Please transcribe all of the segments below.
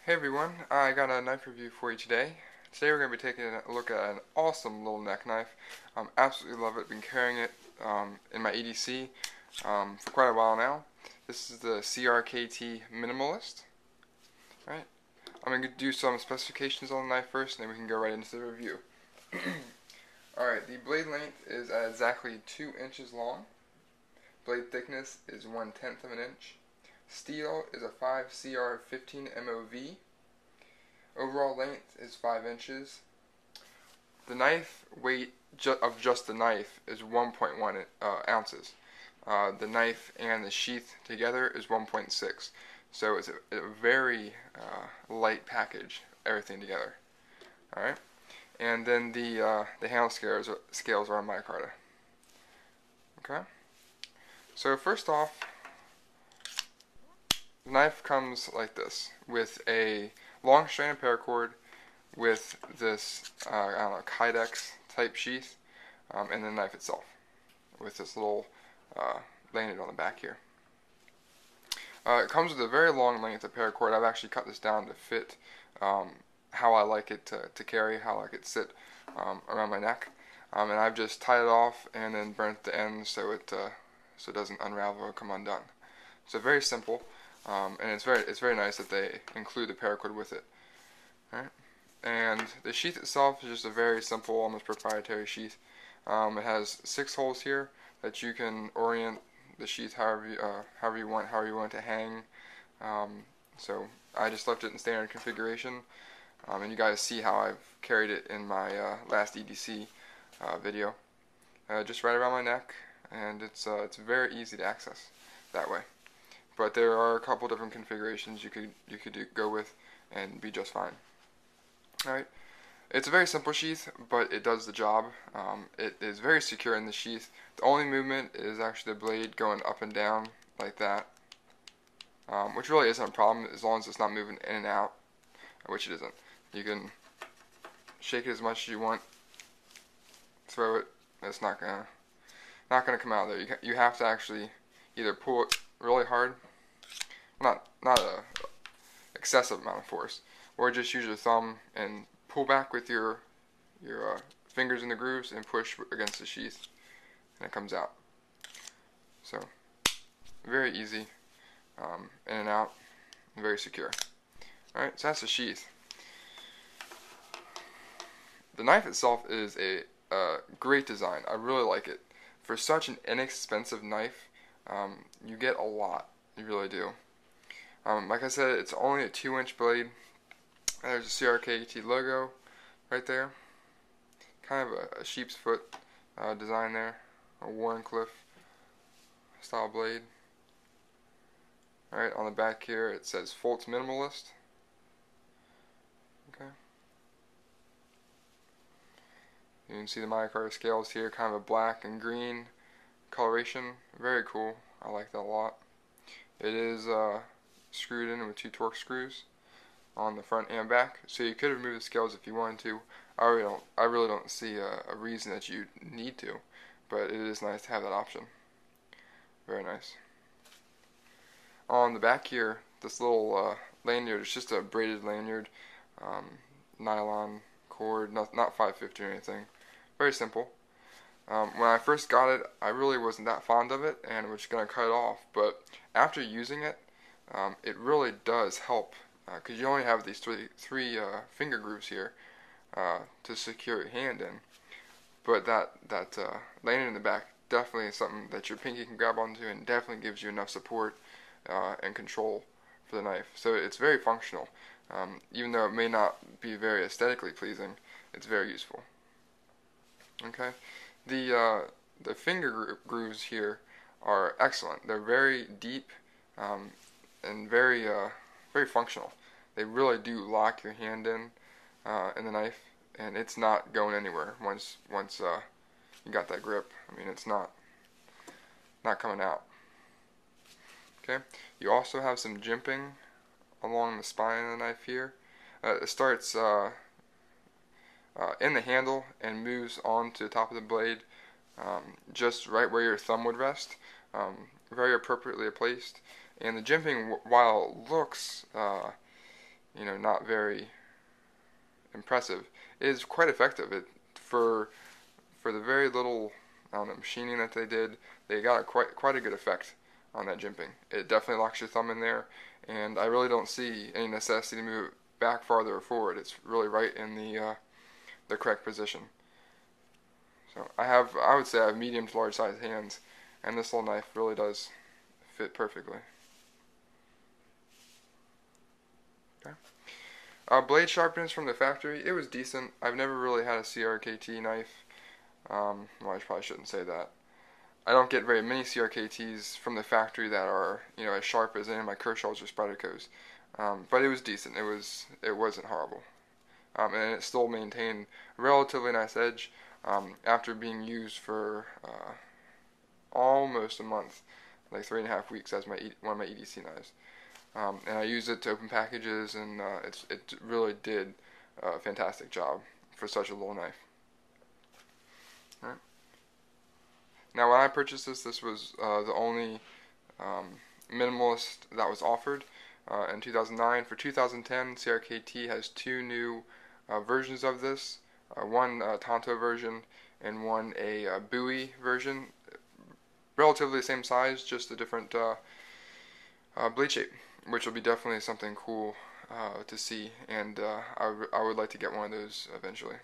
Hey everyone, I got a knife review for you today. Today we're going to be taking a look at an awesome little neck knife. Absolutely love it, been carrying it in my EDC for quite a while now. This is the CRKT Minimalist. Right. I'm going to do some specifications on the knife first, and then we can go right into the review. Alright, the blade length is at exactly 2 inches long. Blade thickness is 1/10 of an inch. Steel is a 5CR15 MOV. Overall length is 5 inches. The knife weight of just the knife is 1.1 ounces. The knife and the sheath together is 1.6. So it's a very light package, everything together. Alright? And then the handle scales are on micarta. Okay? So first off, the knife comes like this, with a long strand of paracord, with this, I don't know, Kydex type sheath, and the knife itself, with this little lanyard on the back here. It comes with a very long length of paracord. I've actually cut this down to fit how I like it to carry, how I like it to sit around my neck. And I've just tied it off and then burnt the ends so it doesn't unravel or come undone. So very simple. And it's very nice that they include the paracord with it. Right? And the sheath itself is just a very simple, almost proprietary sheath. It has 6 holes here that you can orient the sheath however you want it to hang. So I just left it in standard configuration, and you guys see how I've carried it in my last EDC video. Just right around my neck, and it's very easy to access that way. But there are a couple different configurations you could go with and be just fine. Alright, it's a very simple sheath, but it does the job. It is very secure in the sheath. The only movement is actually the blade going up and down like that, which really isn't a problem as long as it's not moving in and out, which it isn't. You can shake it as much as you want, throw it, it's not gonna come out of there. You have to actually either pull it really hard, not a excessive amount of force, or just use your thumb and pull back with your fingers in the grooves and push against the sheath, and it comes out. So very easy, in and out, and very secure. Alright, so that's the sheath. The knife itself is a great design. I really like it. For such an inexpensive knife, you get a lot. You really do. Like I said, it's only a 2-inch blade. There's a CRKT logo right there. Kind of a sheep's foot design there. A Warncliffe style blade. Alright, on the back here it says CRKT Minimalist. Okay. You can see the micarta scales here, kind of a black and green coloration. Very cool. I like that a lot. It is screwed in with 2 Torx screws on the front and back, so you could remove the scales if you wanted to. I really don't see a reason that you need to, but it is nice to have that option. Very nice. On the back here, this little lanyard, it's just a braided lanyard, nylon cord, not 550 or anything. Very simple. When I first got it, I really wasn't that fond of it and was going to cut it off, but after using it, it really does help, because you only have these three finger grooves here to secure your hand in, but that lanyard in the back definitely is something that your pinky can grab onto, and definitely gives you enough support and control for the knife. So it's very functional. Even though it may not be very aesthetically pleasing, it's very useful. Okay, the finger grooves here are excellent. They're very deep and very functional. They really do lock your hand in the knife, and it's not going anywhere once you got that grip. I mean, it's not coming out. Okay, you also have some jimping along the spine of the knife here. It starts in the handle and moves on to the top of the blade, just right where your thumb would rest, very appropriately placed. And the jimping, while it looks not very impressive, is quite effective. For the very little, I don't know, machining that they did, they got quite a good effect on that jimping. It definitely locks your thumb in there, and I really don't see any necessity to move it back farther or forward. It's really right in the correct position. So I would say I have medium to large size hands, and this little knife really does fit perfectly. Okay. Blade sharpness from the factory, it was decent. I've never really had a CRKT knife. Well, I probably shouldn't say that. I don't get very many CRKTs from the factory that are, as sharp as any of my Kershaws or Spydercos. But it was decent. It wasn't horrible. And it still maintained a relatively nice edge after being used for almost a month, like 3.5 weeks as one of my EDC knives. And I used it to open packages, and it really did a fantastic job for such a little knife. All right. Now, when I purchased this was the only minimalist that was offered in 2009. For 2010, CRKT has two new versions of this. One Tonto version and one a Bowie version. Relatively the same size, just a different blade shape, which will be definitely something cool to see, and I would like to get one of those eventually.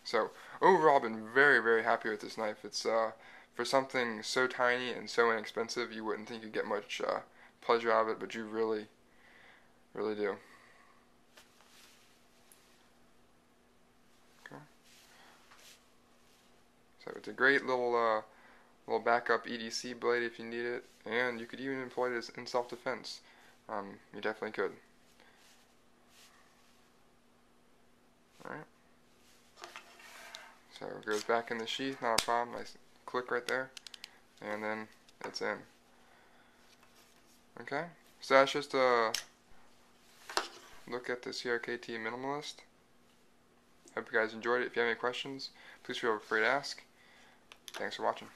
So overall, I've been very, very happy with this knife. It's for something so tiny and so inexpensive, you wouldn't think you'd get much pleasure out of it, but you really, really do. Okay. So it's a great little backup EDC blade if you need it, and you could even employ it in self-defense. You definitely could. Alright. So it goes back in the sheath, not a problem. Nice click right there, and then it's in. Okay, so that's just a look at the CRKT Minimalist. Hope you guys enjoyed it. If you have any questions, please feel free to ask. Thanks for watching.